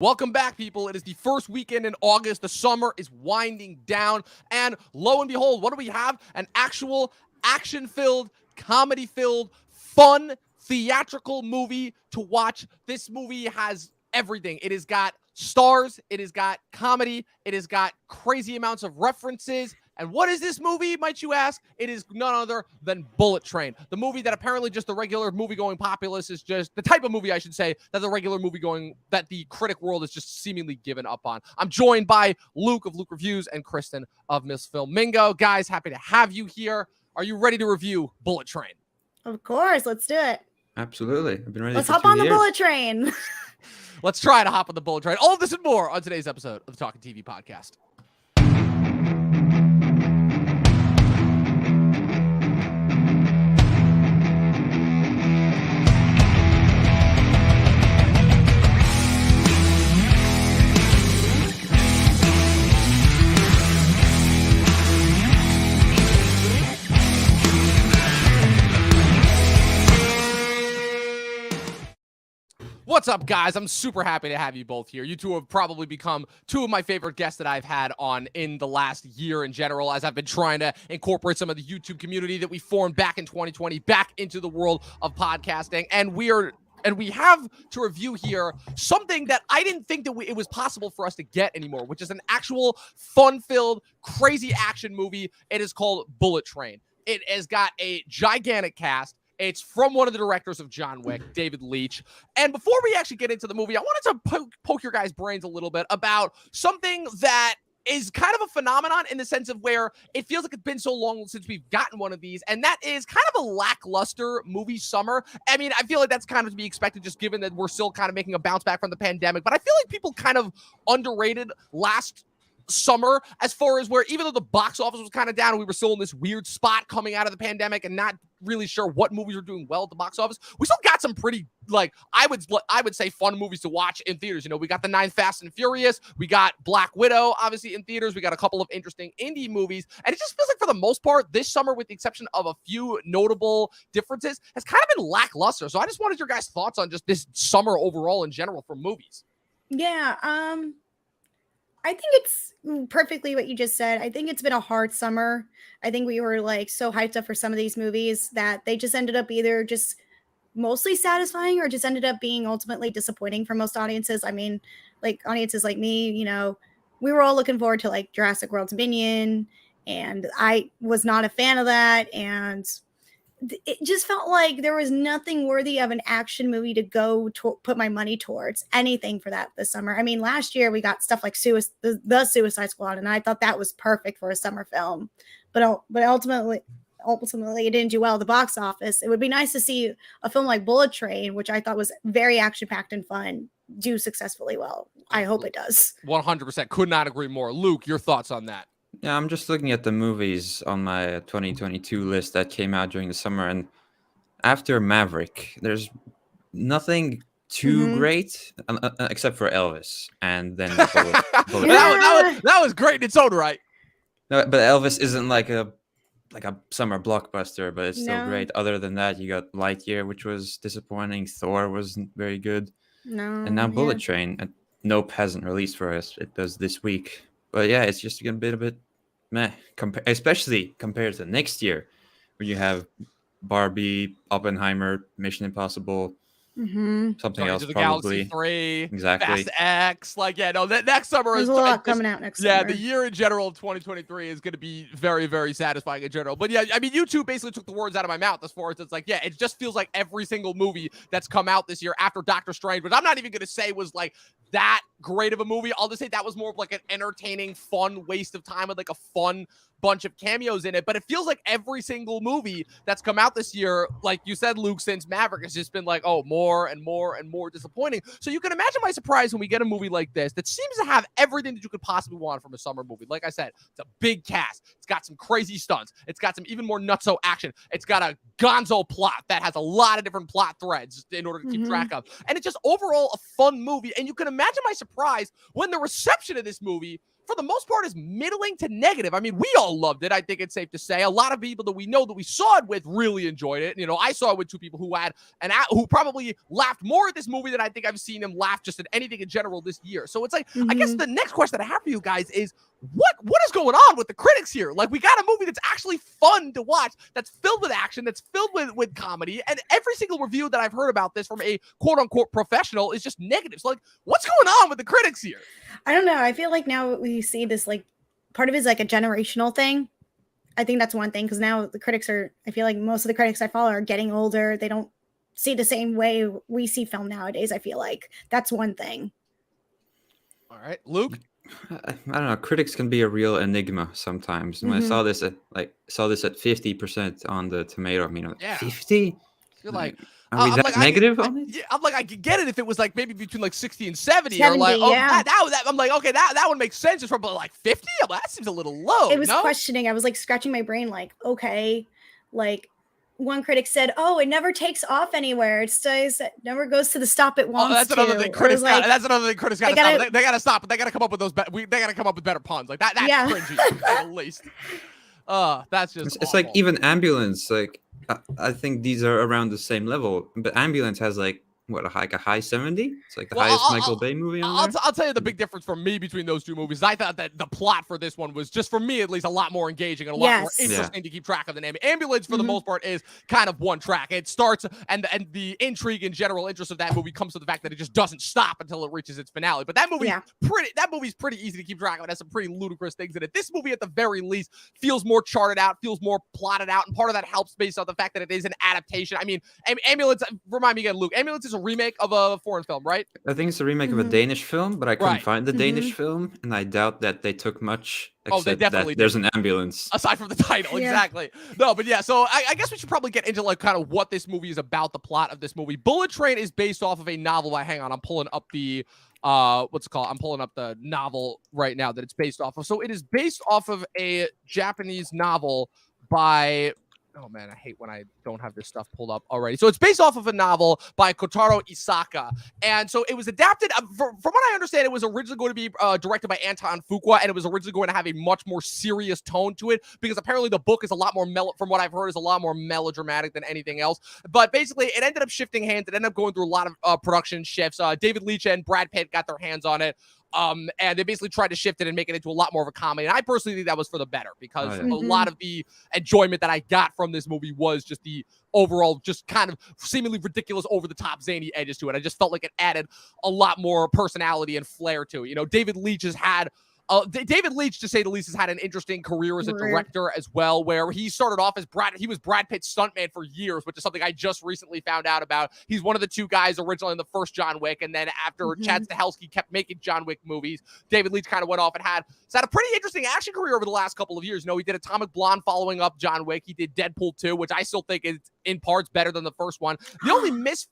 Welcome back, people. It is the first weekend in August. The summer is winding down. And lo and behold, what do we have? An actual action-filled, comedy-filled, fun, theatrical movie to watch. This movie has everything. It has got stars. It has got comedy. It has got crazy amounts of references. And what is this movie, might you ask? It is none other than Bullet Train, the movie that apparently just the regular movie-going populace is just the type of movie, I should say, that the regular movie-going, that the critic world is just seemingly given up on. I'm joined by Luke of Luke Reviews and Kristen of Miss Filmingo. Guys, happy to have you here. Are you ready to review Bullet Train? Of course, let's do it. Absolutely. I've been ready. Let's hop on the bullet train. Let's try to hop on the Bullet Train. All of this and more on today's episode of the Talkin TV podcast. What's up, guys? I'm super happy to have you both here. You two have probably become two of my favorite guests that I've had on in the last year in general, as I've been trying to incorporate some of the YouTube community that we formed back in 2020 back into the world of podcasting. And we have to review here something that I didn't think that it was possible for us to get anymore, which is an actual fun-filled, crazy action movie. It is called Bullet Train. It has got a gigantic cast. It's from one of the directors of John Wick, David Leitch. And before we actually get into the movie, I wanted to poke your guys' brains a little bit about something that is kind of a phenomenon in the sense of where it feels like it's been so long since we've gotten one of these, and that is kind of a lackluster movie summer. I mean, I feel like that's kind of to be expected just given that we're still kind of making a bounce back from the pandemic, but I feel like people kind of underrated last summer as far as where even though the box office was kind of down and we were still in this weird spot coming out of the pandemic and not really sure what movies were doing well at the box office, we still got some pretty, like, I would say fun movies to watch in theaters. You know, we got the 9 Fast and Furious, we got Black Widow obviously in theaters, we got a couple of interesting indie movies, and it just feels like for the most part this summer, with the exception of a few notable differences, has kind of been lackluster. So I just wanted your guys' thoughts on just this summer overall in general for movies. Yeah, I think it's perfectly what you just said. I think it's been a hard summer. I think we were like so hyped up for some of these movies that they just ended up either just mostly satisfying or just ended up being ultimately disappointing for most audiences. I mean, like audiences like me, you know, we were all looking forward to like Jurassic World's Dominion, and I was not a fan of that. And it just felt like there was nothing worthy of an action movie to go to put my money towards anything for that this summer. I mean, last year we got stuff like the Suicide Squad, and I thought that was perfect for a summer film, but ultimately it didn't do well at the box office. It would be nice to see a film like Bullet Train, which I thought was very action-packed and fun, do successfully well. I hope it does. 100%. Could not agree more. Luke, your thoughts on that? Yeah, I'm just looking at the movies on my 2022 list that came out during the summer, and after Maverick, there's nothing too great except for Elvis, and then Bullet. That was great in its own right. No, but Elvis isn't like a summer blockbuster, but it's still great. Other than that, you got Lightyear, which was disappointing. Thor wasn't very good. No, and now Bullet Train. And Nope hasn't released for us. It does this week. But yeah, it's just a bit meh, especially compared to next year, where you have Barbie, Oppenheimer, Mission Impossible, something else the probably. Galaxy 3, exactly. Fast X. Like, yeah, no, that next summer There's is a lot coming out next summer. Yeah, the year in general of 2023 is going to be very, very satisfying in general. But yeah, I mean, you two basically took the words out of my mouth as far as it's like, yeah, it just feels like every single movie that's come out this year after Doctor Strange, which I'm not even going to say was like that great of a movie. I'll just say that was more of like an entertaining, fun waste of time with like a fun bunch of cameos in it. But it feels like every single movie that's come out this year, like you said, Luke, since Maverick, has just been like, oh, more and more and more disappointing. So you can imagine my surprise when we get a movie like this that seems to have everything that you could possibly want from a summer movie. Like I said, it's a big cast. It's got some crazy stunts. It's got some even more nutso action. It's got a gonzo plot that has a lot of different plot threads in order to keep track of. And it's just overall a fun movie. And you can imagine my surprise when the reception of this movie for the most part, is middling to negative. I mean, we all loved it. I think it's safe to say a lot of people that we know that we saw it with really enjoyed it. You know, I saw it with two people who who probably laughed more at this movie than I think I've seen them laugh just at anything in general this year. So it's like, I guess the next question I have for you guys is, what is going on with the critics here? Like, we got a movie that's actually fun to watch, that's filled with action, that's filled with comedy, and every single review that I've heard about this from a quote-unquote professional is just negative. So, like, what's going on with the critics here? I don't know. I feel like now we see this, like, part of it is like a generational thing. I think that's one thing, because now the critics I feel like most of the critics I follow are getting older. They don't see the same way we see film nowadays. I feel like that's one thing. All right, Luke? I don't know. Critics can be a real enigma sometimes. When I saw this at 50% on the tomato, I mean, 50? You're like, are we that negative on it? I'm like, I could get it if it was like maybe between like 60 and 70 or like, oh, yeah. that I'm like, okay, that would make sense. It's probably like 50. That seems a little low. It was questioning. I was like scratching my brain, like, okay, like, one critic said, "Oh, it never takes off anywhere. It stays. It never goes to the stop it wants." That's another thing critics. Like, that's another thing critics got to stop. They got to stop, but they got to come up with those. They got to come up with better puns like that. That's cringy at least. That's just. It's like even Ambulance. Like I think these are around the same level, but Ambulance has like what, a high 70? It's like the highest Michael Bay movie on there. I'll tell you the big difference for me between those two movies. I thought that the plot for this one was, just for me at least, a lot more engaging and a lot more interesting to keep track of than Ambulance, for the most part, is kind of one track. It starts, and the intrigue and general interest of that movie comes to the fact that it just doesn't stop until it reaches its finale. But that movie, that movie's pretty easy to keep track of. It has some pretty ludicrous things in it. This movie, at the very least, feels more charted out, feels more plotted out, and part of that helps based on the fact that it is an adaptation. I mean, Ambulance, remind me again, Luke, Ambulance is a remake of a foreign film, right? I think it's a remake of a Danish film, but I couldn't find the Danish film, and I doubt that they took much. They definitely that there's an ambulance aside from the title. Exactly. No, but yeah, so I guess we should probably get into like kind of what this movie is about, the plot of this movie. Bullet Train is based off of a novel hang on, I'm pulling up the I'm pulling up the novel right now that it's based off of. So it is based off of a Japanese novel by, oh man, I hate when I don't have this stuff pulled up already. So it's based off of a novel by Kotaro Isaka. And so it was adapted, from what I understand, it was originally going to be directed by Anton Fuqua, and it was originally going to have a much more serious tone to it, because apparently the book is a lot more, from what I've heard, is a lot more melodramatic than anything else. But basically, it ended up shifting hands. It ended up going through a lot of production shifts. David Leitch and Brad Pitt got their hands on it. And they basically tried to shift it and make it into a lot more of a comedy. And I personally think that was for the better, because a lot of the enjoyment that I got from this movie was just the overall, just kind of seemingly ridiculous, over-the-top, zany edges to it. I just felt like it added a lot more personality and flair to it. You know, David Leitch, to say the least, has had an interesting career as a director as well, where he started off as Brad Pitt's stuntman for years, which is something I just recently found out about. He's one of the two guys originally in the first John Wick, and then after Chad Stahelski kept making John Wick movies, David Leitch kind of went off and had a pretty interesting action career over the last couple of years. You know, he did Atomic Blonde following up John Wick. He did Deadpool 2, which I still think is in parts better than the first one. The only miss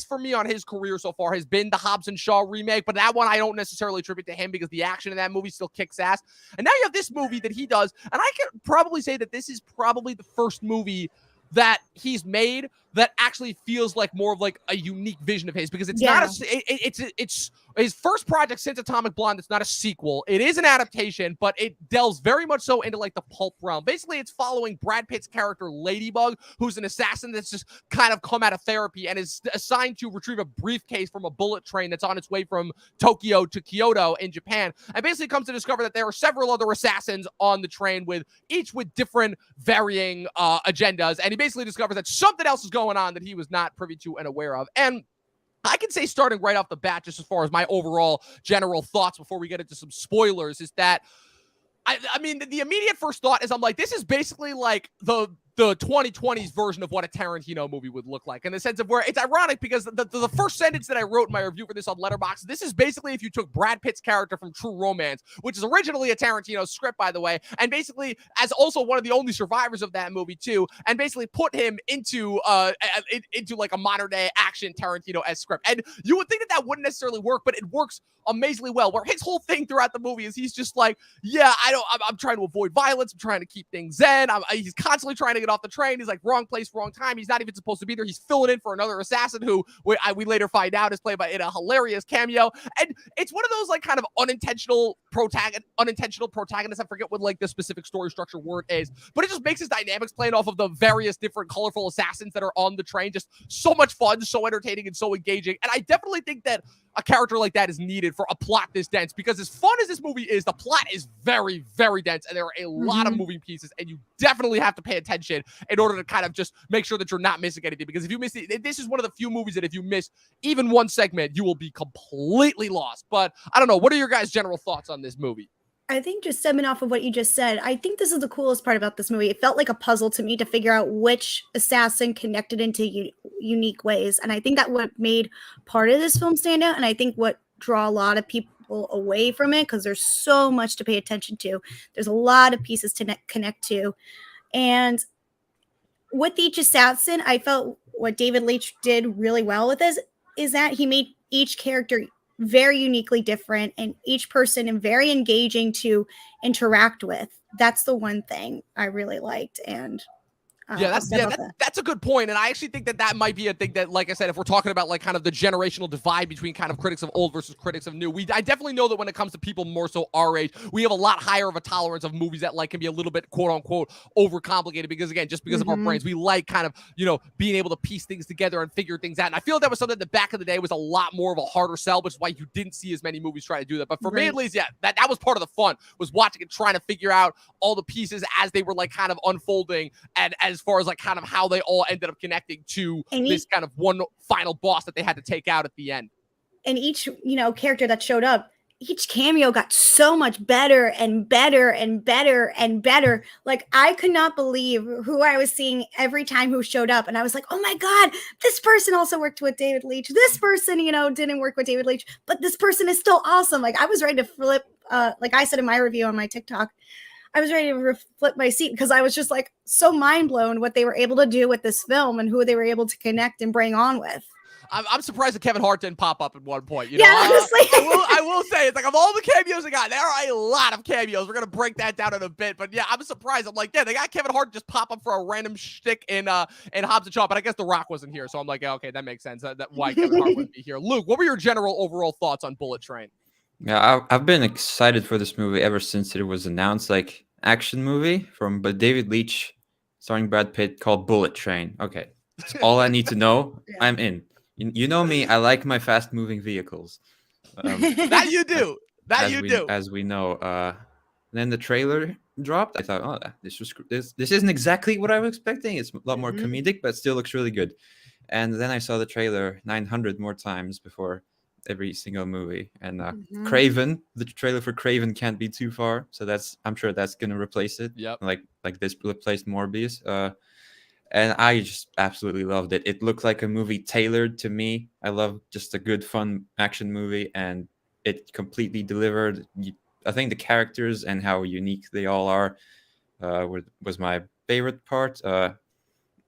for me on his career so far has been the Hobbs and Shaw remake, but that one I don't necessarily attribute to him, because the action in that movie still kicks ass. And now you have this movie that he does, and I can probably say that this is probably the first movie that he's made that actually feels like more of like a unique vision of his, because it's not it's his first project since Atomic Blonde. It's not a sequel. It is an adaptation, but it delves very much so into like the pulp realm. Basically, it's following Brad Pitt's character Ladybug, who's an assassin that's just kind of come out of therapy and is assigned to retrieve a briefcase from a bullet train that's on its way from Tokyo to Kyoto in Japan, and basically comes to discover that there are several other assassins on the train, each with different varying agendas, and he basically discovers that something else is going on that he was not privy to and aware of. And I can say, starting right off the bat, just as far as my overall general thoughts before we get into some spoilers, is that I mean, the immediate first thought is, I'm like, this is basically like the 2020s version of what a Tarantino movie would look like, in the sense of where it's ironic, because the first sentence that I wrote in my review for this on Letterboxd, this is basically if you took Brad Pitt's character from True Romance, which is originally a Tarantino script, by the way, and basically as also one of the only survivors of that movie too, and basically put him into like a modern day action Tarantino-esque script. And you would think that wouldn't necessarily work, but it works amazingly well, where his whole thing throughout the movie is he's just like, yeah, I'm trying to avoid violence, I'm trying to keep things zen, he's constantly trying to get it off the train. He's like, wrong place, wrong time. He's not even supposed to be there. He's filling in for another assassin who we later find out is played by in a hilarious cameo. And it's one of those like kind of unintentional protagonists. I forget what like the specific story structure word is, but it just makes his dynamics playing off of the various different colorful assassins that are on the train just so much fun, so entertaining, and so engaging. And I definitely think that a character like that is needed for a plot this dense, because as fun as this movie is, the plot is very, very dense, and there are a lot of moving pieces, and you definitely have to pay attention in order to kind of just make sure that you're not missing anything. Because if you miss it, this is one of the few movies that if you miss even one segment, you will be completely lost. But I don't know. What are your guys' general thoughts on this movie? I think just stemming off of what you just said, I think this is the coolest part about this movie. It felt like a puzzle to me to figure out which assassin connected into unique ways. And I think that what made part of this film stand out, and I think what draw a lot of people away from it, because there's so much to pay attention to. There's a lot of pieces to connect to. And with each assassin, I felt what David Leitch did really well with this is that he made each character very uniquely different and each person and very engaging to interact with. That's the one thing I really liked. And that's a good point. And I actually think that might be a thing that, like I said, if we're talking about like kind of the generational divide between kind of critics of old versus critics of new, I definitely know that when it comes to people more so our age, we have a lot higher of a tolerance of movies that like can be a little bit quote unquote overcomplicated, because again, just because of our brains, we like kind of, being able to piece things together and figure things out. And I feel that was something that back in the day was a lot more of a harder sell, which is why you didn't see as many movies try to do that. But for me at least, that was part of the fun, was watching and trying to figure out all the pieces as they were like kind of unfolding, and as far as like kind of how they all ended up connecting to this kind of one final boss that they had to take out at the end. And each, character that showed up, each cameo got so much better and better and better and better. Like, I could not believe who I was seeing every time who showed up. And I was like, oh my God, this person also worked with David Leitch. This person, didn't work with David Leitch, but this person is still awesome. Like, I was ready to flip, like I said in my review on my TikTok, I was ready to flip my seat, because I was just like so mind blown what they were able to do with this film and who they were able to connect and bring on with. I'm surprised that Kevin Hart didn't pop up at one point. Yeah, honestly. I will say, it's like, of all the cameos they got, there are a lot of cameos. We're going to break that down in a bit. But yeah, I'm surprised. I'm like, they got Kevin Hart just pop up for a random shtick in Hobbs and Shaw. But I guess The Rock wasn't here. So I'm like, okay, that makes sense. That why Kevin Hart wouldn't be here. Luke, what were your general overall thoughts on Bullet Train? Yeah, I've been excited for this movie ever since it was announced. Like, action movie from David Leitch starring Brad Pitt called Bullet Train. Okay, that's all I need to know. I'm in. You know me, I like my fast moving vehicles. That you do. As we know. Then the trailer dropped. I thought, oh, this isn't exactly what I was expecting. It's a lot more comedic, but still looks really good. And then I saw the trailer 900 more times before every single movie. And Craven, the trailer for Craven can't be too far, so I'm sure that's gonna replace it. Yep. Like this replaced Morbius. And I just absolutely loved it. It looked like a movie tailored to me. I love just a good, fun action movie, and it completely delivered. I think the characters and how unique they all are was my favorite part. I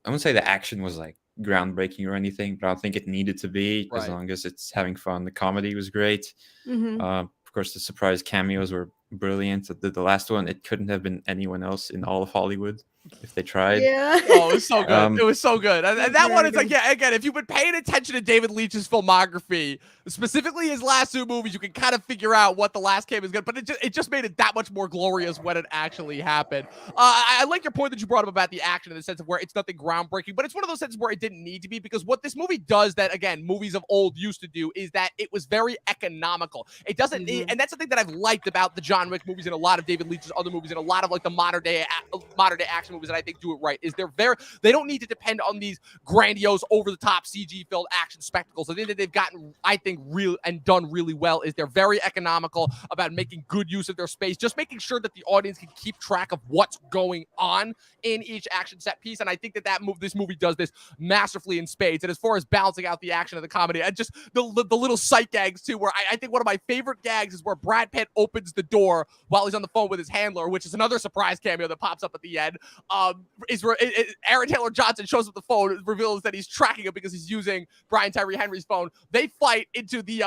wouldn't say the action was like groundbreaking or anything, but I don't think it needed to be, as long as it's having fun. The comedy was great. Of course, the surprise cameos were brilliant. The last one, it couldn't have been anyone else in all of Hollywood if they tried. Yeah. Oh, it was so good. It was so good. And that one is like, again, if you've been paying attention to David Leitch's filmography, specifically his last two movies, you can kind of figure out what the last came is good, but it just made it that much more glorious when it actually happened. I like your point that you brought up about the action, in the sense of where it's nothing groundbreaking, but it's one of those senses where it didn't need to be, because what this movie does that, again, movies of old used to do, is that it was very economical. It doesn't need, and that's the thing that I've liked about the John Wick movies and a lot of David Leitch's other movies and a lot of like the modern day action movies that I think do it right, is they don't need to depend on these grandiose, over the top CG filled action spectacles. The thing that they've gotten, I think, real and done really well is they're very economical about making good use of their space, just making sure that the audience can keep track of what's going on in each action set piece. And I think this movie does this masterfully in spades. And as far as balancing out the action of the comedy, and just the little sight gags too, where I think one of my favorite gags is where Brad Pitt opens the door while he's on the phone with his handler, which is another surprise cameo that pops up at the end. Aaron Taylor Johnson shows up the phone, reveals that he's tracking him because he's using Brian Tyree Henry's phone. They fight into the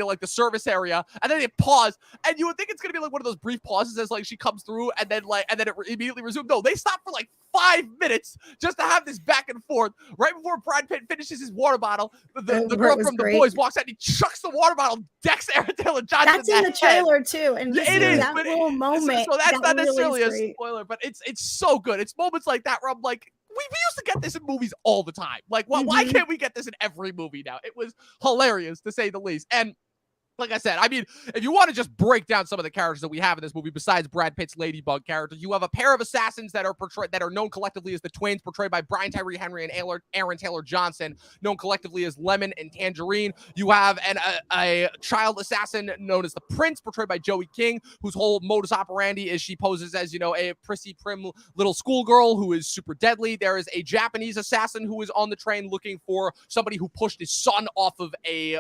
like the service area, and then they pause. And you would think it's gonna be like one of those brief pauses as like she comes through, and then it immediately resumes. No, they stop for like 5 minutes just to have this back and forth. Right before Brad Pitt finishes his water bottle, the girl from The Boys walks out and he chucks the water bottle, decks Aaron Taylor Johnson. That's in the trailer too, and just it is that little moment. So that's not necessarily really a spoiler, but it's so good. It's moments like that where I'm like, we used to get this in movies all the time. Like, why can't we get this in every movie now? It was hilarious, to say the least. And like I said, I mean, if you want to just break down some of the characters that we have in this movie, besides Brad Pitt's Ladybug character, you have a pair of assassins that are known collectively as the twins, portrayed by Brian Tyree Henry and Aaron Taylor Johnson, known collectively as Lemon and Tangerine. You have a child assassin known as the Prince, portrayed by Joey King, whose whole modus operandi is she poses as, a prissy, prim little schoolgirl who is super deadly. There is a Japanese assassin who is on the train looking for somebody who pushed his son off of a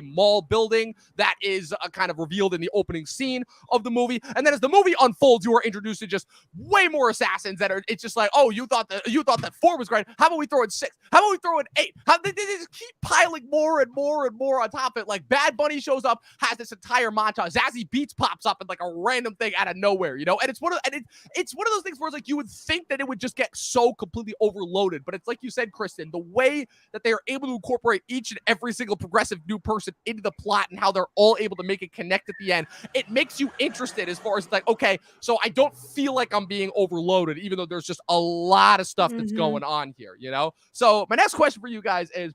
mall building. That is kind of revealed in the opening scene of the movie. And then as the movie unfolds, you are introduced to just way more assassins it's just like, oh, you thought that 4 was great. How about we throw in 6? How about we throw in 8? They just keep piling more and more and more on top of it. Like Bad Bunny shows up, has this entire montage. Zazie Beetz pops up and like a random thing out of nowhere, and it's one of those things where it's like you would think that it would just get so completely overloaded. But it's like you said, Kristen, the way that they are able to incorporate each and every single progressive new person into the plot and how they're all able to make it connect at the end, it makes you interested as far as like, okay, so I don't feel like I'm being overloaded, even though there's just a lot of stuff that's going on here, So my next question for you guys is,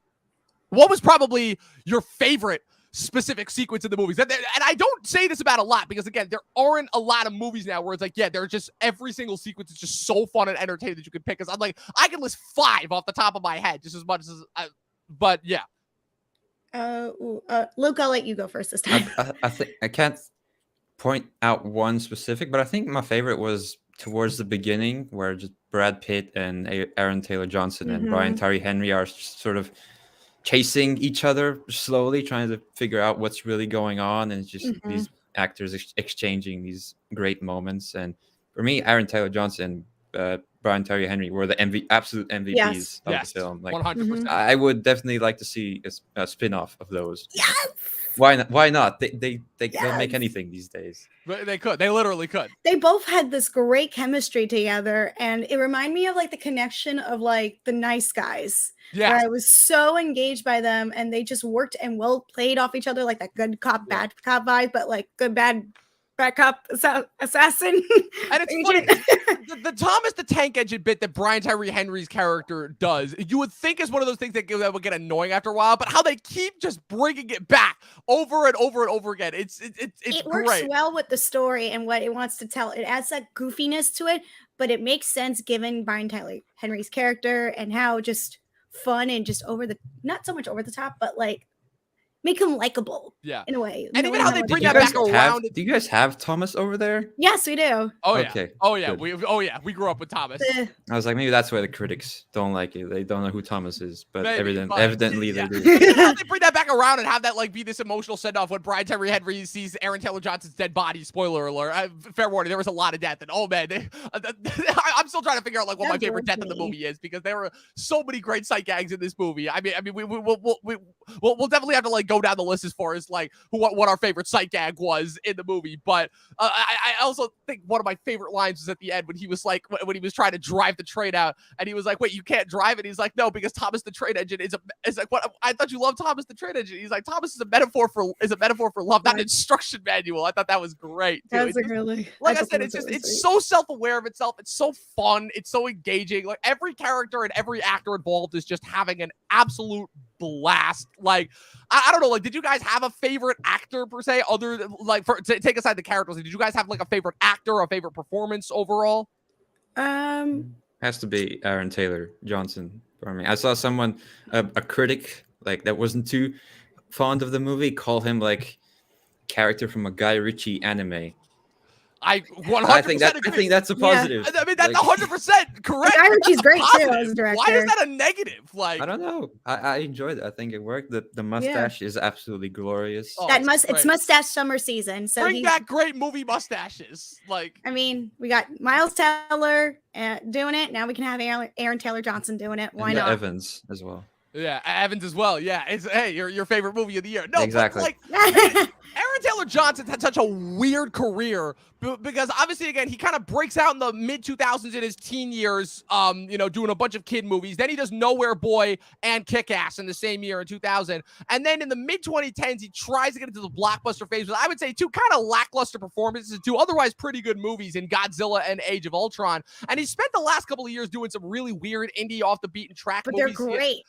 what was probably your favorite specific sequence in the movies? And I don't say this about a lot because, again, there aren't a lot of movies now where it's like, yeah, they're just every single sequence is just so fun and entertaining that you can pick. Because I'm like, I can list 5 off the top of my head just as much as but yeah. Luke, I'll let you go first this time. I think I can't point out one specific, but I think my favorite was towards the beginning, where just Brad Pitt and Aaron Taylor Johnson and Brian Tyree Henry are sort of chasing each other slowly, trying to figure out what's really going on, and it's just these actors exchanging these great moments. And for me, Aaron Taylor Johnson, Brian Tyree Henry were the absolute MVPs of the film. Like 100%. I would definitely like to see a spin-off of those. Yes. Why not? They'll make anything these days. They could. They literally could. They both had this great chemistry together, and it reminded me of like the connection of like The Nice Guys. Yeah. Where I was so engaged by them, and they just worked and well played off each other, like that good cop, bad cop vibe, but like good bad cop assassin. And it's funny, the Thomas the Tank Engine bit that Brian Tyree Henry's character does, you would think is one of those things that would get annoying after a while, but how they keep just bringing it back over and over and over again. It works great. well with the story and what it wants to tell. It adds that goofiness to it, but it makes sense given Brian Tyree Henry's character and how just fun and just not so much over the top, but like make him likable. Yeah. In a way. And even how they bring that back around. Do you guys have Thomas over there? Yes, we do. Oh yeah. Okay. Oh yeah. We grew up with Thomas. I was like, maybe that's why the critics don't like it. They don't know who Thomas is, but Maybe, evidently yeah. they do. How they bring that back around and have that like be this emotional send off when Brian Tyree Henry sees Aaron Taylor Johnson's dead body. Spoiler alert. Fair warning, there was a lot of death, and oh man, I'm still trying to figure out like what my favorite death in the movie is, because there were so many great sight gags in this movie. I mean, we'll definitely have to like go down the list as far as like what our favorite sight gag was in the movie. But I also think one of my favorite lines was at the end when he was like, when he was trying to drive the train out, and he was like, wait, you can't drive it? He's like, no, because Thomas the Train Engine is like, what? I thought you loved Thomas the Train Engine. He's like, Thomas is a metaphor for love, not an instruction manual. I thought that was great. That's really, like I said, it's so self-aware of itself. It's so fun. It's so engaging. Like every character and every actor involved is just having an absolute blast. Like I don't know, like did you guys have a favorite actor per se, other than like to take aside the characters? Did you guys have like a favorite actor or a favorite performance overall? Has to be Aaron Taylor Johnson for me. I saw someone, a critic like that wasn't too fond of the movie, call him like character from a Guy Ritchie anime. I 100% I think agree. that's a Yeah. positive. I mean, that's Like, 100% correct. Like, I heard That's she's a great too positive. as a director. Why is that a negative? Like, I don't know. I enjoyed it. I think it worked. The mustache is absolutely glorious. Oh, That it's it's great. mustache summer season. So bring back great movie mustaches. Like, I mean, we got Miles Teller doing it. Now we can have Aaron Taylor Johnson doing it. Why and not? Evans as well. yeah, Evans as well. Yeah, it's hey, your favorite movie of the year. No, Exactly. But like, Aaron Taylor Johnson's had such a weird career because obviously, again, he kind of breaks out in the mid 2000s in his teen years, doing a bunch of kid movies. Then he does Nowhere Boy and Kick Ass in the same year in 2000. And then in the mid 2010s, he tries to get into the blockbuster phase with, I would say, two kind of lackluster performances and two otherwise pretty good movies in Godzilla and Age of Ultron. And he spent the last couple of years doing some really weird indie off the beaten track But movies. they're great.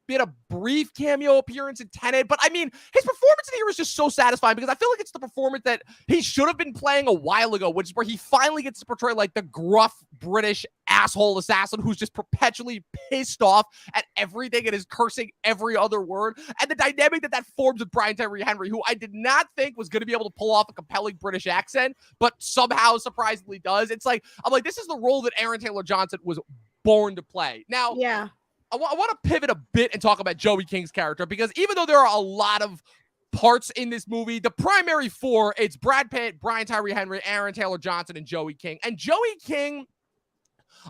He had a brief cameo appearance in Tenet, but I mean, his performance in here is just so satisfying because I feel like it's the performance that he should have been playing a while ago, which is where he finally gets to portray like the gruff British asshole assassin who's just perpetually pissed off at everything and is cursing every other word. And the dynamic that forms with Brian Tyree Henry, who I did not think was going to be able to pull off a compelling British accent, but somehow surprisingly does. I'm like, this is the role that Aaron Taylor Johnson was born to play. Now, Yeah. I want to pivot a bit and talk about Joey King's character because even though there are a lot of parts in this movie, the primary four, it's Brad Pitt, Brian Tyree Henry, Aaron Taylor Johnson, and Joey King. And Joey King,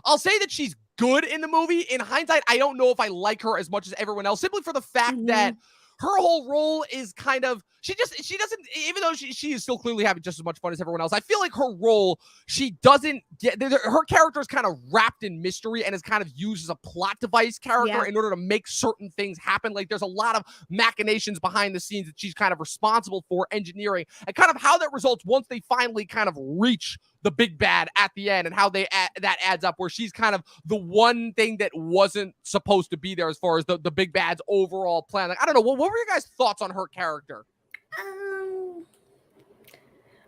I'll say that she's good in the movie. In hindsight, I don't know if I like her as much as everyone else, simply for the fact that her whole role is kind of, she doesn't, even though she is still clearly having just as much fun as everyone else, I feel like her role, she doesn't get, her character is kind of wrapped in mystery and is kind of used as a plot device character in order to make certain things happen. Like there's a lot of machinations behind the scenes that she's kind of responsible for engineering and kind of how that results once they finally kind of reach the big bad at the end and how that adds up where she's kind of the one thing that wasn't supposed to be there as far as the big bad's overall plan. Like, I don't know. What were your guys' thoughts on her character?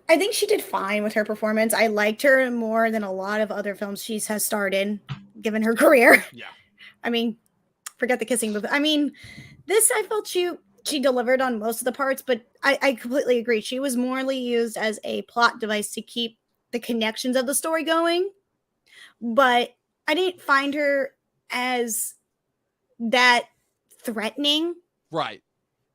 I think she did fine with her performance. I liked her more than a lot of other films she has starred in, given her career. Yeah. I mean, forget the kissing movie. I mean, this, I felt she delivered on most of the parts, but I completely agree. She was morely used as a plot device to keep the connections of the story going, but I didn't find her as that threatening. Right.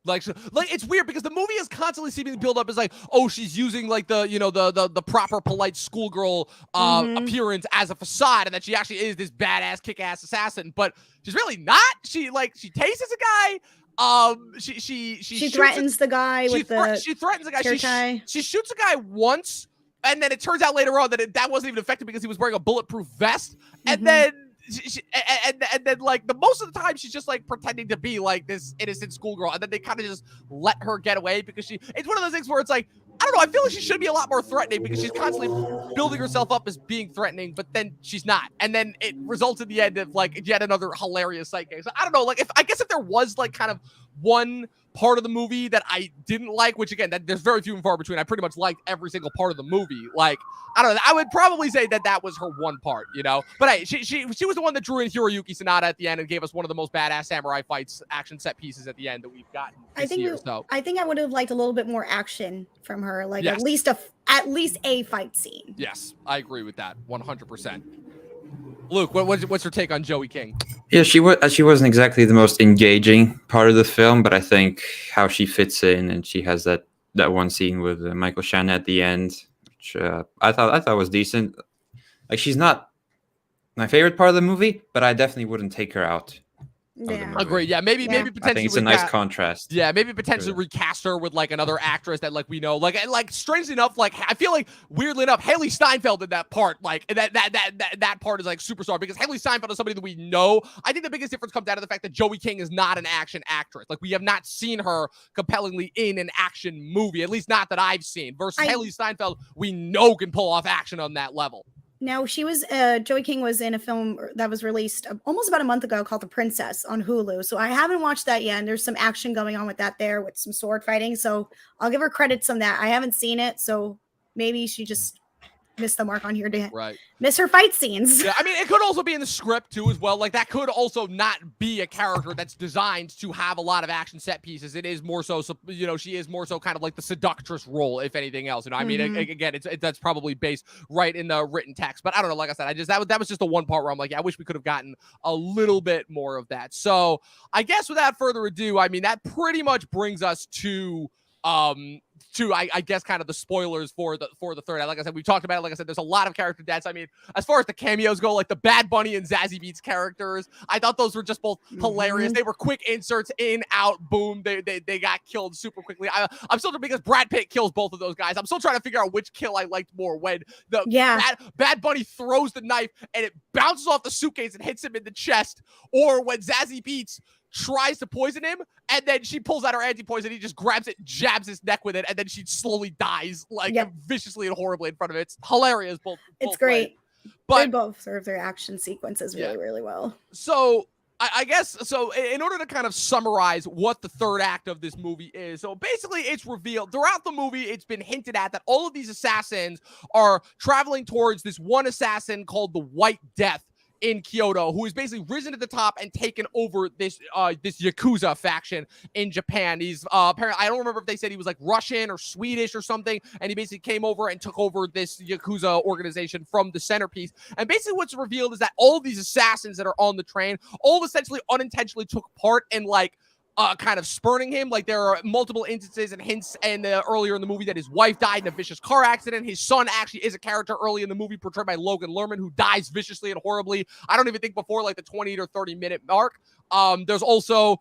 Like it's weird because the movie is constantly seeming to build up as like, oh, she's using like the proper polite schoolgirl appearance as a facade, and that she actually is this badass kick-ass assassin, but she's really not. She tases a guy. She threatens the guy with the she threatens the guy. hair tie. She shoots a guy once, and then it turns out later on that that wasn't even effective because he was wearing a bulletproof vest, and then. And then like the most of the time she's just like pretending to be like this innocent schoolgirl, and then they kind of just let her get away because it's one of those things where it's like, I don't know, I feel like she should be a lot more threatening because she's constantly building herself up as being threatening, but then she's not, and then it results in the end of like yet another hilarious sight gag. So I don't know, like I guess if there was like kind of one part of the movie that I didn't like, which again, that there's very few and far between. I pretty much liked every single part of the movie. Like, I don't know, I would probably say that was her one part, But hey, she was the one that drew in Hiroyuki Sanada at the end and gave us one of the most badass samurai fights, action set pieces at the end that we've gotten this year. I think I would have liked a little bit more action from her, like at least a fight scene. Yes, I agree with that 100%. Luke, what's your take on Joey King? Yeah, she wasn't exactly the most engaging part of the film, but I think how she fits in, and she has that one scene with Michael Shannon at the end, which I thought was decent. Like, she's not my favorite part of the movie, but I definitely wouldn't take her out. Yeah, agree. Yeah, maybe potentially. I think it's a nice contrast. Yeah, maybe potentially recast her with like another actress that like we know. Like strangely enough, like I feel like weirdly enough, Haley Steinfeld in that part, like that part is like superstar because Haley Steinfeld is somebody that we know. I think the biggest difference comes down to the fact that Joey King is not an action actress. Like we have not seen her compellingly in an action movie, at least not that I've seen. Versus Haley Steinfeld, we know can pull off action on that level. Now, she was Joey King was in a film that was released almost about a month ago called The Princess on Hulu. So I haven't watched that yet. And there's some action going on with that there with some sword fighting. So I'll give her credits on that. I haven't seen it. So maybe she just miss the mark on here to Right. miss her fight scenes. Yeah, I mean, it could also be in the script too, as well. Like that could also not be a character that's designed to have a lot of action set pieces. It is more so, you know, she is more so kind of like the seductress role, if anything else. You know, I mean, again, that's probably based right in the written text. But I don't know. Like I said, that was just the one part where I'm like, yeah, I wish we could have gotten a little bit more of that. So I guess without further ado, I mean, that pretty much brings us to I guess kind of the spoilers for the third act. Like I said, we've talked about it. Like I said, there's a lot of character deaths. I mean, as far as the cameos go, like the Bad Bunny and Zazie Beetz characters, I thought those were just both hilarious. They were quick inserts, in, out, boom. They got killed super quickly. I'm still because Brad Pitt kills both of those guys. I'm still trying to figure out which kill I liked more, when the Bad Bunny throws the knife and it bounces off the suitcase and hits him in the chest, or when Zazie Beetz tries to poison him, and then she pulls out her anti-poison, he just grabs it, jabs his neck with it, and then she slowly dies, like, viciously and horribly in front of it. It's hilarious. It's great. Ways. But they both serve their action sequences really, really well. So I guess, so in order to kind of summarize what the third act of this movie is, so basically it's revealed throughout the movie, it's been hinted at that all of these assassins are traveling towards this one assassin called the White Death in Kyoto, who has basically risen to the top and taken over this Yakuza faction in Japan. He's apparently, I don't remember if they said he was like Russian or Swedish or something, and he basically came over and took over this Yakuza organization from the centerpiece. And basically what's revealed is that all of these assassins that are on the train all essentially unintentionally took part in like kind of spurning him. Like there are multiple instances and hints and earlier in the movie that his wife died in a vicious car accident. His son actually is a character early in the movie portrayed by Logan Lerman, who dies viciously and horribly. I don't even think before like the 20 or 30 minute mark. There's also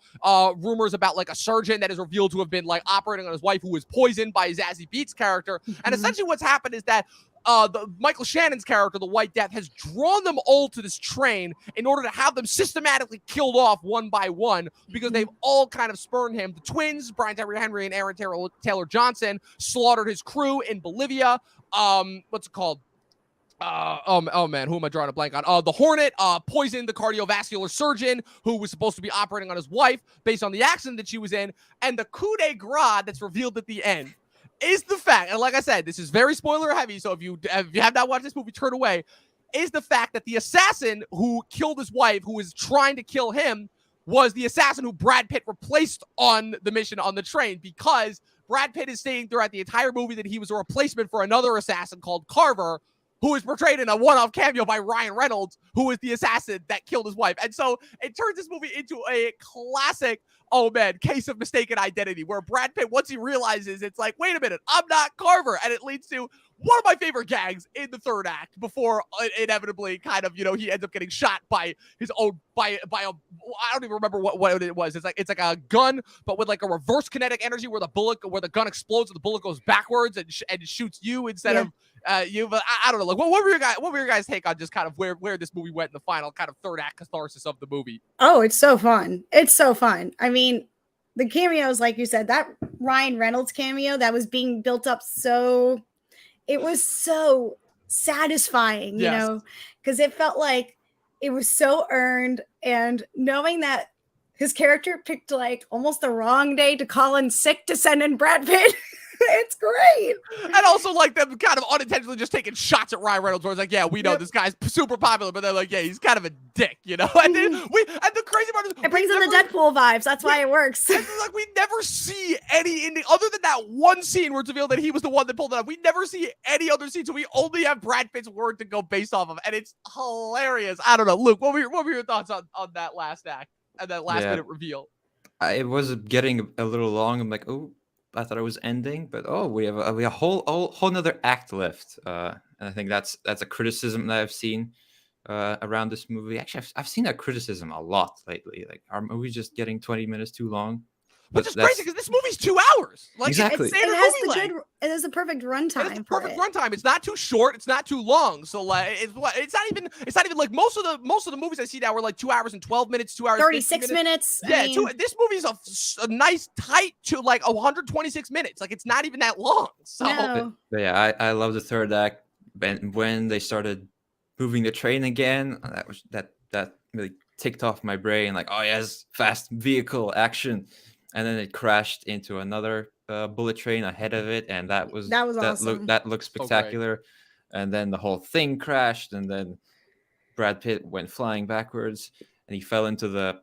rumors about like a surgeon that is revealed to have been like operating on his wife, who was poisoned by Zazie Beetz' character. And essentially what's happened is that the Michael Shannon's character, the White Death, has drawn them all to this train in order to have them systematically killed off one by one, because they've all kind of spurned him. The twins, Brian Tyree Henry and Aaron Taylor Johnson, slaughtered his crew in Bolivia. What's it called? Oh man, who am I drawing a blank on? The Hornet poisoned the cardiovascular surgeon who was supposed to be operating on his wife based on the accident that she was in. And the coup de grace that's revealed at the end is the fact, and like I said, this is very spoiler heavy, so if you have not watched this movie, turn away, is the fact that the assassin who killed his wife, who was trying to kill him, was the assassin who Brad Pitt replaced on the mission on the train, because Brad Pitt is saying throughout the entire movie that he was a replacement for another assassin called Carver, who is portrayed in a one-off cameo by Ryan Reynolds, who is the assassin that killed his wife. And so it turns this movie into a classic, oh man, case of mistaken identity, where Brad Pitt, once he realizes, it's like, wait a minute, I'm not Carver. And it leads to one of my favorite gags in the third act, before inevitably kind of, you know, he ends up getting shot by his own, by a, I don't even remember what it was. It's like a gun, but with like a reverse kinetic energy, where the gun explodes and the bullet goes backwards and shoots you instead of you. But I don't know. Like, what were your guys' take on just kind of where this movie went in the final kind of third act catharsis of the movie? Oh, it's so fun. It's so fun. I mean, the cameos, like you said, that Ryan Reynolds cameo that was being built up it was so satisfying, you know, because it felt like it was so earned. And knowing that his character picked like almost the wrong day to call in sick to send in Brad Pitt. It's great. And also like them kind of unintentionally just taking shots at Ryan Reynolds, where it's like, yeah, we know this guy's super popular, but they're like, yeah, he's kind of a dick, you know? And then and the crazy part is it brings in the Deadpool vibes. That's why it works. And like we never see any other than that one scene where it's revealed that he was the one that pulled it up. We never see any other scene, so we only have Brad Pitt's word to go based off of, and it's hilarious. I don't know, Luke, what were your thoughts on that last act and that last minute reveal? It was getting a little long. I'm like, oh, I thought it was ending, but we have a whole nother act left. And I think that's a criticism that I've seen around this movie. Actually, I've seen that criticism a lot lately. Like, are we just getting 20 minutes too long? Which is crazy, because this movie's 2 hours. Like, exactly. It has the perfect runtime. It's perfect runtime. It's not too short. It's not too long. So like, it's not even like most of the movies I see now are like 2 hours and 12 minutes, 2 hours 36 minutes. Yeah, this movie's a nice tight to like 126 minutes. Like, it's not even that long. So but yeah, I love the third act. When they started moving the train again, that really ticked off my brain. Like, oh yes, fast vehicle action. And then it crashed into another bullet train ahead of it, and that was awesome. That looked spectacular. and then the whole thing crashed, and then Brad Pitt went flying backwards, and he fell into the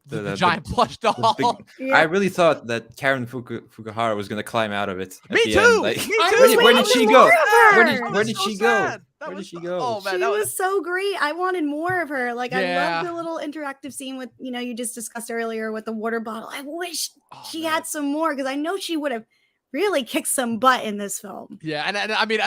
The giant plush doll. big. I really thought that Karen Fukuhara was gonna climb out of it. Me at the too. End. Like, Me I too. was where did waiting she for go? more of her. Where did she go? Where did she go? Oh man, She that was so great. I wanted more of her. Like, I Yeah. love the little interactive scene with, you just discussed earlier with the water bottle. I wish she man. had some more, because I know she would have really kicked some butt in this film. Yeah, and I mean,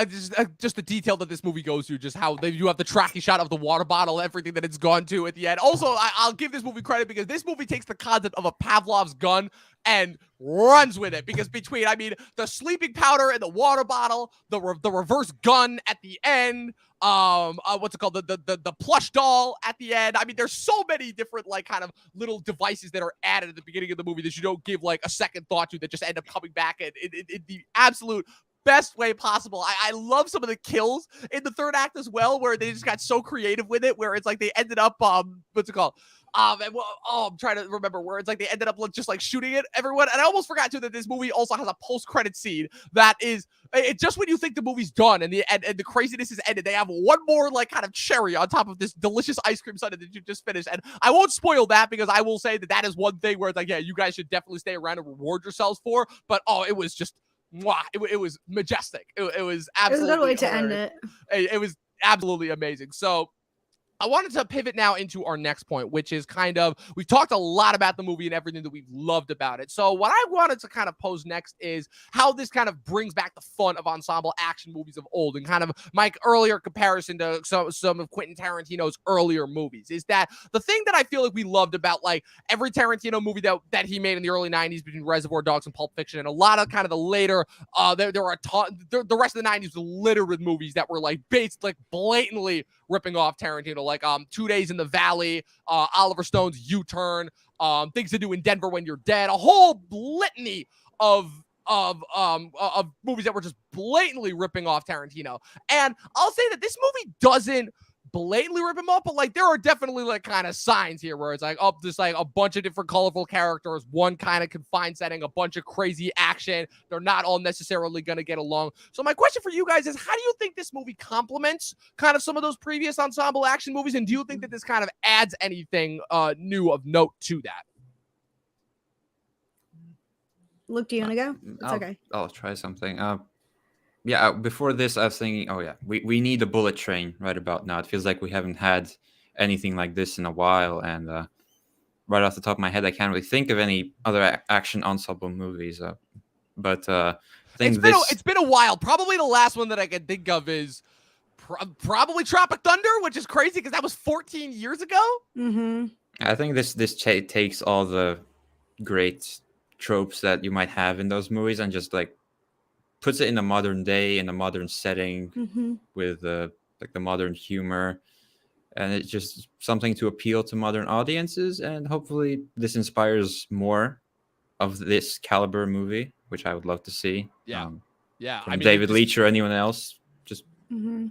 just the detail that this movie goes through, just how you have the tracking shot of the water bottle, everything that it's gone to at the end. Also, I'll give this movie credit because this movie takes the concept of a Pavlov's gun and runs with it. Because between, I mean, the sleeping powder and the water bottle, the reverse gun at the end, what's it called, the plush doll at the end. I mean, there's so many different like kind of little devices that are added at the beginning of the movie that you don't give like a second thought to, that just end up coming back in the absolute best way possible. I love some of the kills in the third act as well, where they just got so creative with it, where it's like they ended up what's it called, I'm trying to remember, where it's like they ended up just like shooting at everyone. And I almost forgot too that this movie also has a post-credit scene that is just when you think the movie's done and the craziness is ended, they have one more like kind of cherry on top of this delicious ice cream sundae that you just finished. And I won't spoil that, because I will say that is one thing where it's like, yeah, you guys should definitely stay around and reward yourselves for. But it was just it was majestic. It was absolutely, it was a good way to end hilarious. it. It was absolutely amazing. So I wanted to pivot now into our next point, which is kind of, we've talked a lot about the movie and everything that we've loved about it. So what I wanted to kind of pose next is how this kind of brings back the fun of ensemble action movies of old, and kind of my earlier comparison to some of Quentin Tarantino's earlier movies. Is that the thing that I feel like we loved about like every Tarantino movie that he made in the early 90s, between Reservoir Dogs and Pulp Fiction, and a lot of kind of the later, there were a ton, the rest of the 90s was littered with movies that were like based, like blatantly ripping off Tarantino, like 2 Days in the Valley, Oliver Stone's U-Turn, Things to Do in Denver When You're Dead, a whole litany of movies that were just blatantly ripping off Tarantino. And I'll say that this movie doesn't blatantly rip him off, but like there are definitely like kind of signs here where it's like, just like a bunch of different colorful characters, one kind of confined setting, a bunch of crazy action. They're not all necessarily going to get along. So my question for you guys is, how do you think this movie complements kind of some of those previous ensemble action movies? And do you think that this kind of adds anything new of note to that? Luke, do you want to go? It's okay. I'll try something. Yeah, before this, I was thinking, oh yeah, we need a bullet train right about now. It feels like we haven't had anything like this in a while, and right off the top of my head, I can't really think of any other action ensemble movies. But I think it's been a while. Probably the last one that I can think of is probably Tropic Thunder, which is crazy because that was 14 years ago. Mm-hmm. I think this takes all the great tropes that you might have in those movies and just like puts it in a modern day, in a modern setting, Mm-hmm. with like the modern humor, and it's just something to appeal to modern audiences. And hopefully this inspires more of this caliber movie, which I would love to see. Yeah. From David Leitch or anyone else. Just Mm-hmm.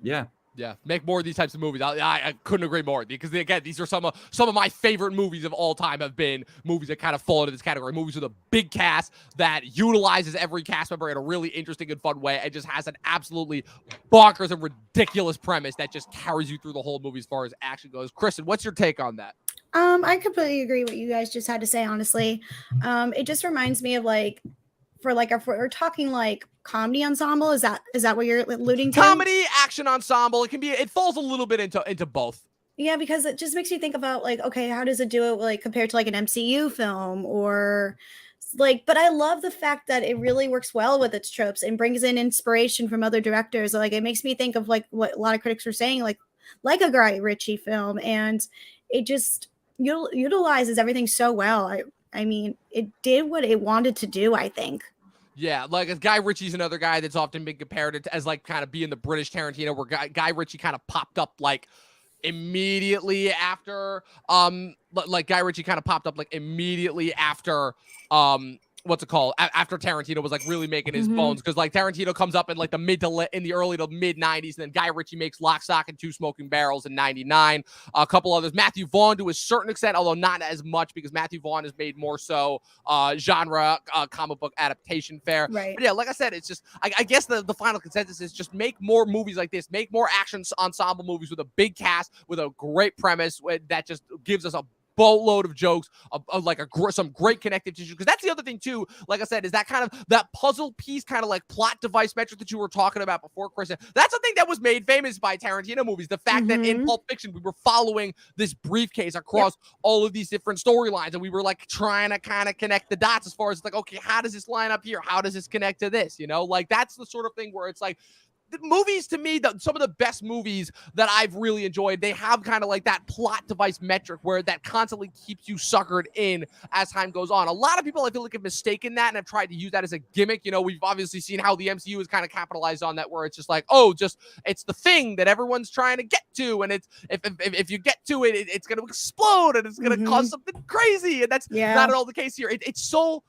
Yeah, make more of these types of movies. I couldn't agree more, because again, these are some of my favorite movies of all time. Have been movies that kind of fall into this category. Movies with a big cast that utilizes every cast member in a really interesting and fun way, and just has an absolutely bonkers and ridiculous premise that just carries you through the whole movie as far as action goes. Kristen, what's your take on that? I completely agree what you guys just had to say, honestly. It just reminds me of like, if we're talking like comedy ensemble, is that what you're alluding to? Comedy, action ensemble. It falls a little bit into both. Yeah, because it just makes you think about like, okay, how does it do it like compared to like an MCU film, or like, but I love the fact that it really works well with its tropes and brings in inspiration from other directors. Like, it makes me think of like what a lot of critics were saying, like a Guy Ritchie film, and it just utilizes everything so well. I mean, it did what it wanted to do, I think. Yeah, like Guy Ritchie's another guy that's often been compared as like kind of being the British Tarantino, where Guy Ritchie kind of popped up like immediately after what's it called, after Tarantino was like really making his Mhm. bones, because like Tarantino comes up in like the early to mid 90s, and then Guy Ritchie makes Lock, Stock, and Two Smoking Barrels in 99. A couple others, Matthew Vaughn to a certain extent, although not as much, because Matthew Vaughn has made more so genre comic book adaptation fare. Right. But yeah, like I said, it's just I guess the final consensus is just make more movies like this, make more action ensemble movies with a big cast, with a great premise that just gives us a boatload of jokes, of like some great connective tissue. Because that's the other thing too, like I said, is that kind of that puzzle piece, kind of like plot device metric that you were talking about before, Chris. That's something that was made famous by Tarantino movies. The fact that in Pulp Fiction we were following this briefcase across all of these different storylines, and we were like trying to kind of connect the dots as far as like, okay, how does this line up here? How does this connect to this? You know, like that's the sort of thing where it's like, the movies to me, some of the best movies that I've really enjoyed, they have kind of like that plot device metric where that constantly keeps you suckered in as time goes on. A lot of people, I feel like, have mistaken that and have tried to use that as a gimmick. You know, we've obviously seen how the MCU has kind of capitalized on that, where it's just like, oh, it's the thing that everyone's trying to get to, and it's if you get to it, it's going to explode and it's going to cause something crazy, and that's not at all the case here. It's so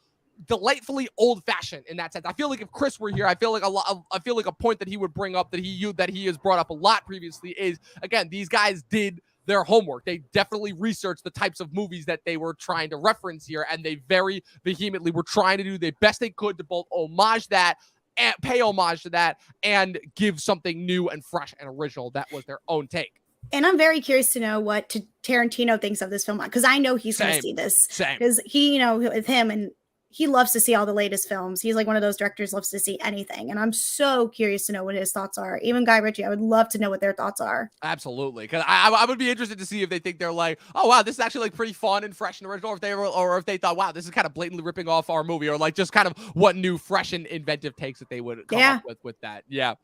delightfully old-fashioned in that sense. I feel like if Chris were here, I feel like a point that he would bring up that he has brought up a lot previously is, again, these guys did their homework. They definitely researched the types of movies that they were trying to reference here, and they very vehemently were trying to do the best they could to both homage that and pay homage to that and give something new and fresh and original that was their own take. And I'm very curious to know what Tarantino thinks of this film, because I know he's going to see this. Because he, with him, and he loves to see all the latest films. He's like one of those directors, loves to see anything. And I'm so curious to know what his thoughts are. Even Guy Ritchie, I would love to know what their thoughts are. Absolutely. Because I would be interested to see if they think they're like, oh, wow, this is actually like pretty fun and fresh and original, or if they thought, wow, this is kind of blatantly ripping off our movie, or like just kind of what new, fresh, and inventive takes that they would come up with that. Yeah.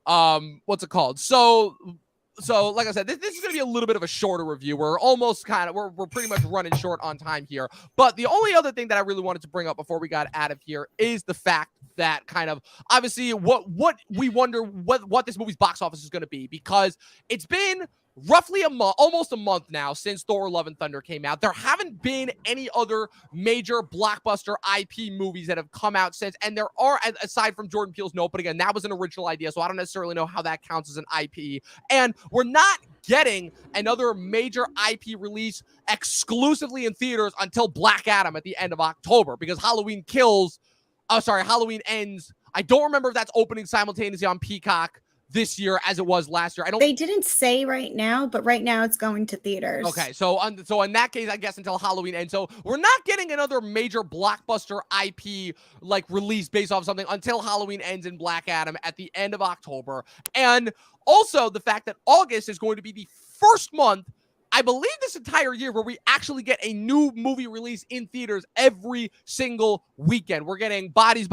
What's it called? So, like I said, this is going to be a little bit of a shorter review. We're almost we're pretty much running short on time here. But the only other thing that I really wanted to bring up before we got out of here is the fact that kind of obviously what we wonder what this movie's box office is going to be, because it's been roughly almost a month now since Thor: Love and Thunder came out. There haven't been any other major blockbuster IP movies that have come out since, and there are, aside from Jordan Peele's Nope, but again, that was an original idea, so I don't necessarily know how that counts as an IP. And we're not getting another major IP release exclusively in theaters until Black Adam at the end of October, because Halloween Ends. I don't remember if that's opening simultaneously on Peacock this year as it was last year. They didn't say right now, but right now it's going to theaters. Okay, so in that case, I guess until Halloween ends. So we're not getting another major blockbuster IP like release based off something until Halloween ends in Black Adam at the end of October. And also the fact that August is going to be the first month, I believe, this entire year where we actually get a new movie release in theaters every single weekend. We're getting Bodies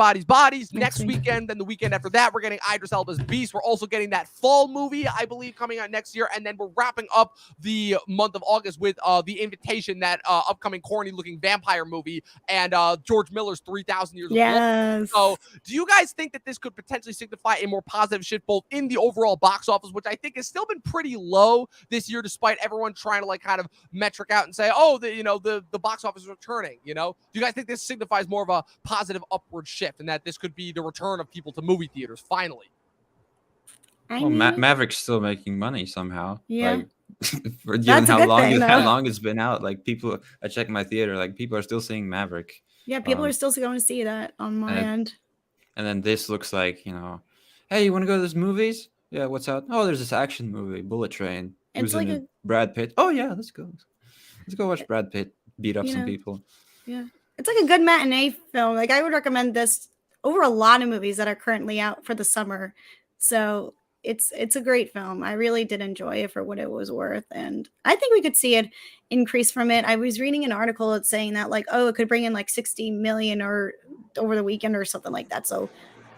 next weekend. Then the weekend after that, we're getting Idris Elba's Beast. We're also getting that fall movie, I believe, coming out next year. And then we're wrapping up the month of August with The Invitation, that upcoming corny-looking vampire movie, and George Miller's 3,000 Years of Love. So do you guys think that this could potentially signify a more positive shift both in the overall box office, which I think has still been pretty low this year, despite everyone trying to like kind of metric out and say, oh, the box office is returning? Do you guys think this signifies more of a positive upward shift, and that this could be the return of people to movie theaters finally? Well, Maverick's still making money somehow. Yeah. Like, given how long it's been out, like people, I check my theater, like people are still seeing Maverick. Yeah, people are still going to see that on my end. And then this looks like, hey, you want to go to those movies? Yeah, what's out? Oh, there's this action movie, Bullet Train. It's like Brad Pitt. Oh yeah, let's go watch Brad Pitt beat up some people. Yeah, it's like a good matinee film. Like, I would recommend this over a lot of movies that are currently out for the summer. So it's a great film. I really did enjoy it for what it was worth, and I think we could see it increase from it. I was reading an article that's saying that like, oh, it could bring in like 60 million or over the weekend or something like that. So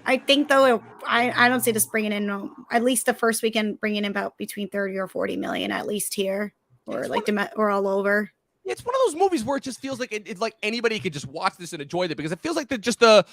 I think though, I don't see this bringing in at least the first weekend bringing in about between 30 or 40 million at least here, or like or all over. It's one of those movies where it just feels like it's like anybody could just watch this and enjoy it, because it feels like just the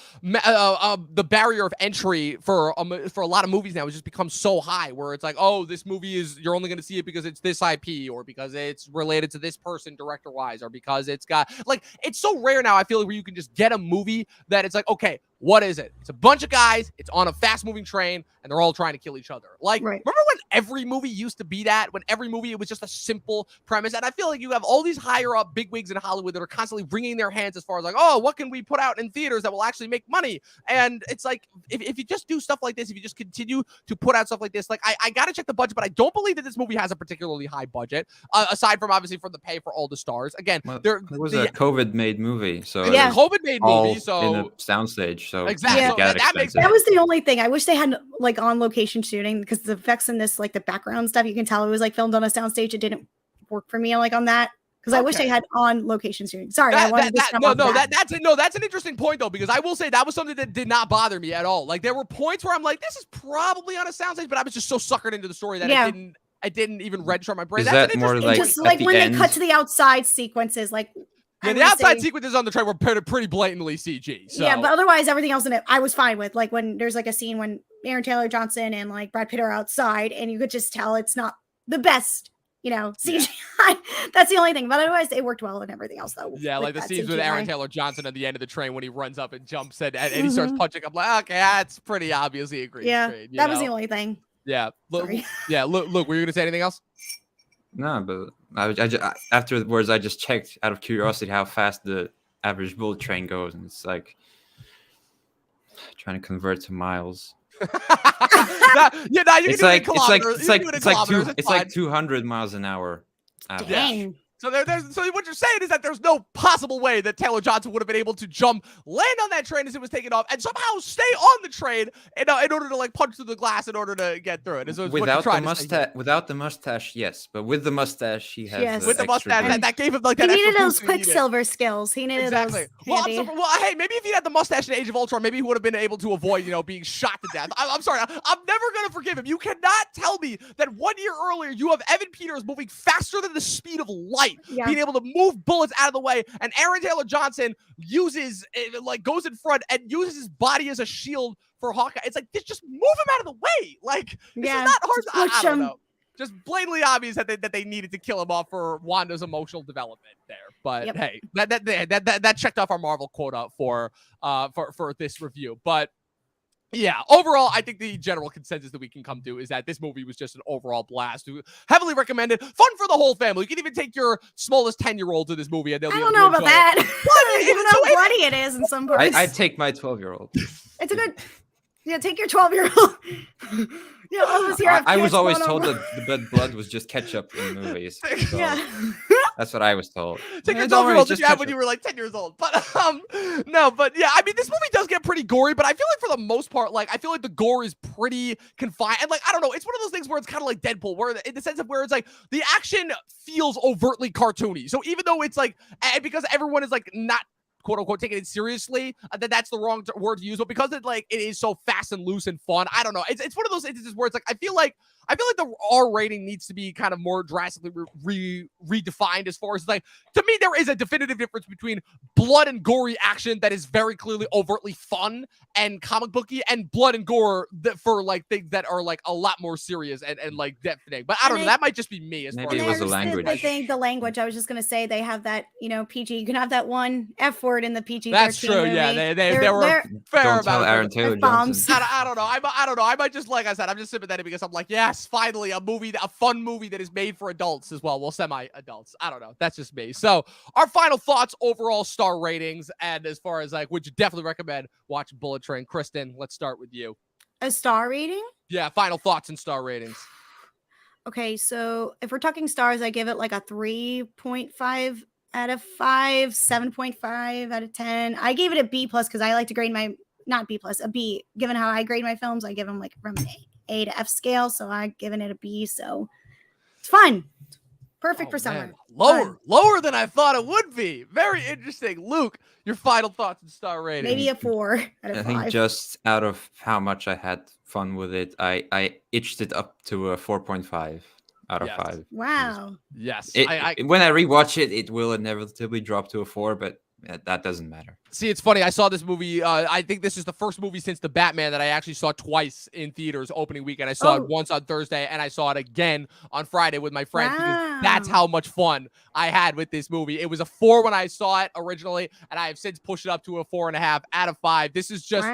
barrier of entry for a lot of movies now has just become so high, where it's like, oh, this movie you're only going to see it because it's this IP, or because it's related to this person director wise, or because it's got like, it's so rare now, I feel like, where you can just get a movie that it's like, okay, what is it? It's a bunch of guys, it's on a fast moving train, and they're all trying to kill each other. Like, Right. remember when every movie used to be that? When every movie, it was just a simple premise. And I feel like you have all these higher up bigwigs in Hollywood that are constantly wringing their hands as far as like, oh, what can we put out in theaters that will actually make money? And it's like, if you just do stuff like this, if you just continue to put out stuff like this, like, I got to check the budget, but I don't believe that this movie has a particularly high budget, aside from obviously from the pay for all the stars. Again, Well, it was a COVID-made movie, so it's Yeah. a COVID-made movie, so in a soundstage. So exactly. Yeah. So that makes That was the only thing. I wish they had like on location shooting, because the effects in this, like the background stuff, you can tell it was like filmed on a soundstage. It didn't work for me like on that, because I wish they had on location shooting. Sorry, I wanted to step off that. That's an interesting point though, because I will say that was something that did not bother me at all. Like, there were points where I'm like, this is probably on a soundstage, but I was just so suckered into the story that I didn't even register on my brain. Is That's that an more interesting like Just at like the when end? they cut to the outside sequences, like yeah, I the would outside say- sequences on the train were pretty blatantly CG. So. Yeah, but otherwise everything else in it I was fine with. Like when there's like a scene when Aaron Taylor Johnson and like Brad Pitt are outside, and you could just tell it's not the best, CGI. That's the only thing. But otherwise it worked well and everything else though. Yeah, like the that scenes with CGI. Aaron Taylor Johnson at the end of the train when he runs up and jumps and he starts punching. I'm like, okay, that's pretty obviously a green Yeah, screen. that was the only thing. Yeah. Sorry. Yeah. Look, were you going to say anything else? No, but afterwards I just checked out of curiosity how fast the average bullet train goes, and it's like trying to convert to miles. You can do it in kilometers. It's like 200 miles an hour. Dang. So so what you're saying is that there's no possible way that Taylor Johnson would have been able to land on that train as it was taking off, and somehow stay on the train in order to like punch through the glass in order to get through it. Without the mustache, yes, but with the mustache, he has. Yes. With the mustache, that gave him like He that. needed extra those boost that he needed. Quicksilver skills. He needed Exactly. those. Handy. Hey, maybe if he had the mustache in Age of Ultron, maybe he would have been able to avoid, being shot to death. I'm sorry. I'm never gonna forgive him. You cannot tell me that 1 year earlier you have Evan Peters moving faster than the speed of light, being able to move bullets out of the way, and Aaron Taylor Johnson goes in front and uses his body as a shield for Hawkeye. It's like, just move him out of the way. Like, this is not hard. I don't know. Just blatantly obvious that they needed to kill him off for Wanda's emotional development there. But hey, that checked off our Marvel quota for this review. But yeah, overall, I think the general consensus that we can come to is that this movie was just an overall blast. Heavily recommended, fun for the whole family. You can even take your smallest 10-year-old to this movie, and they'll be I able don't know to about enjoy that. it. I don't know how bloody it is in some parts. I'd take my 12-year-old. It's a good. Yeah, take your 12-year-old. I was always told that the blood was just ketchup in movies. So that's what I was told. Take your 12-year-old that you had when you were like 10 years old. But no, but yeah, I mean, this movie does get pretty gory, but I feel like for the most part, like, I feel like the gore is pretty confined. And like, I don't know, it's one of those things where it's kind of like Deadpool, where in the sense of where it's like the action feels overtly cartoony. So even though it's like, and because everyone is like not quote unquote taking it seriously, that's the wrong word to use, but because it is so fast and loose and fun, I don't know, it's one of those instances where it's like I feel like the R rating needs to be kind of more drastically redefined, as far as like, to me there is a definitive difference between blood and gory action that is very clearly overtly fun and comic booky, and blood and gore that for like things that are like a lot more serious and like deafening. But I don't know, that might just be me. Maybe it was the language. The language. I was just gonna say they have that, PG. You can have that one F word in the PG. That's true. movie. Yeah, they were fair Don't about tell it. Aaron Taylor bombs. Johnson. I don't know. I don't know. I might just, like I said, I'm just sympathetic because I'm like, yes, finally a fun movie that is made for adults as well. Well, semi-adults. I don't know. That's just me. So our final thoughts, overall star ratings, and as far as like, would you definitely recommend watching Bullet Train? Kristen, let's start with you. A star rating? Yeah, final thoughts and star ratings. Okay, so if we're talking stars, I give it like a 3.5 out of 5, 7.5 out of 10. I gave it a B plus because I like to grade not B plus, a B. Given how I grade my films, I give them like from A to F scale, so I've given it a B. So it's fun. Perfect for summer. Man. Lower than I thought it would be. Very interesting. Luke, your final thoughts and star rating. Maybe a 4 out of 5. I think just out of how much I had fun with it, I itched it up to a 4.5. out of Yes. 5. Wow. Yes. When I rewatch it, it will inevitably drop to a 4, but that doesn't matter. See, it's funny. I saw this movie. I think this is the first movie since The Batman that I actually saw twice in theaters opening weekend. I saw it once on Thursday, and I saw it again on Friday with my friends because that's how much fun I had with this movie. It was a 4 when I saw it originally, and I have since pushed it up to a 4.5 out of 5. This is just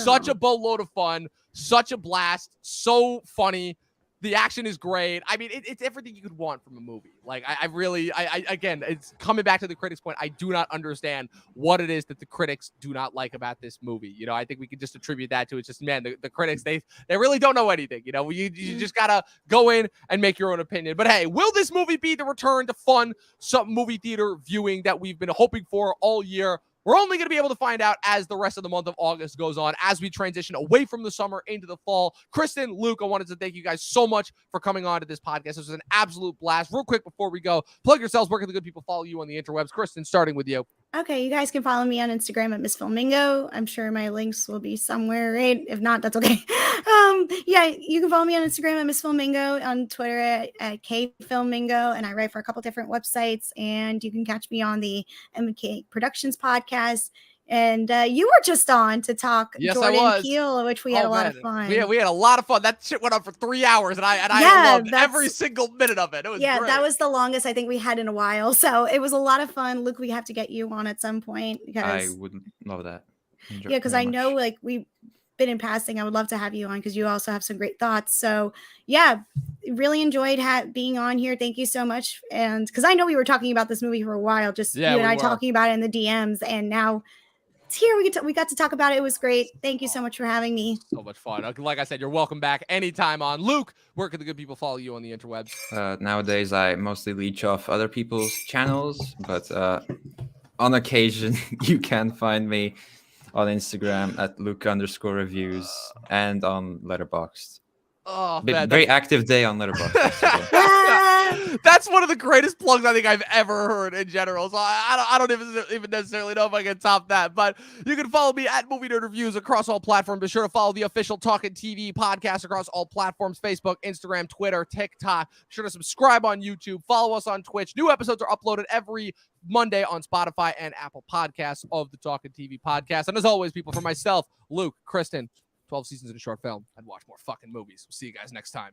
such a boatload of fun, such a blast, so funny. The action is great. I mean, it's everything you could want from a movie. Like, I really, again, it's coming back to the critics' point. I do not understand what it is that the critics do not like about this movie. You know, I think we could just attribute that to it's just, man, the critics, they really don't know anything. You know, you just gotta go in and make your own opinion. But hey, will this movie be the return to fun movie theater viewing that we've been hoping for all year? We're only going to be able to find out as the rest of the month of August goes on, as we transition away from the summer into the fall. Kristen, Luke, I wanted to thank you guys so much for coming on to this podcast. This was an absolute blast. Real quick before we go, plug yourselves. Where can the good people follow you on the interwebs? Kristen, starting with you. Okay, you guys can follow me on Instagram at Miss Flamingo. I'm sure my links will be somewhere, right? If not, that's okay. Yeah, you can follow me on Instagram at Miss Flamingo, on Twitter at KFilmingo, and I write for a couple different websites. And you can catch me on the MK Productions podcast. And you were just on to talk Jordan Peele, which we had a lot of fun. We had a lot of fun. That shit went on for 3 hours, and I loved every single minute of it. It was great. That was the longest I think we had in a while. So it was a lot of fun. Luke, we have to get you on at some point. Because I would love that. Because I know like we've been in passing. I would love to have you on because you also have some great thoughts. So yeah, really enjoyed being on here. Thank you so much. And because I know we were talking about this movie for a while, just you and I talking about it in the DMs, and now it's here. We got to talk about it. It was great. Thank you so much for having me. So much fun. Like I said, you're welcome back anytime on. Luke, where can the good people follow you on the interwebs? Nowadays, I mostly leech off other people's channels, but on occasion, you can find me on Instagram at Luke_reviews and on Letterboxd. Oh, man, very active day on Letterboxd. That's one of the greatest plugs I think I've ever heard in general. So I don't even necessarily know if I can top that. But you can follow me at Movie Nerd Reviews across all platforms. Be sure to follow the official Talkin TV podcast across all platforms: Facebook, Instagram, Twitter, TikTok. Be sure to subscribe on YouTube. Follow us on Twitch. New episodes are uploaded every Monday on Spotify and Apple Podcasts of the Talkin TV podcast. And as always, people, for myself, Luke, Kristen, 12 seasons in a short film. I'd watch more fucking movies. We'll see you guys next time.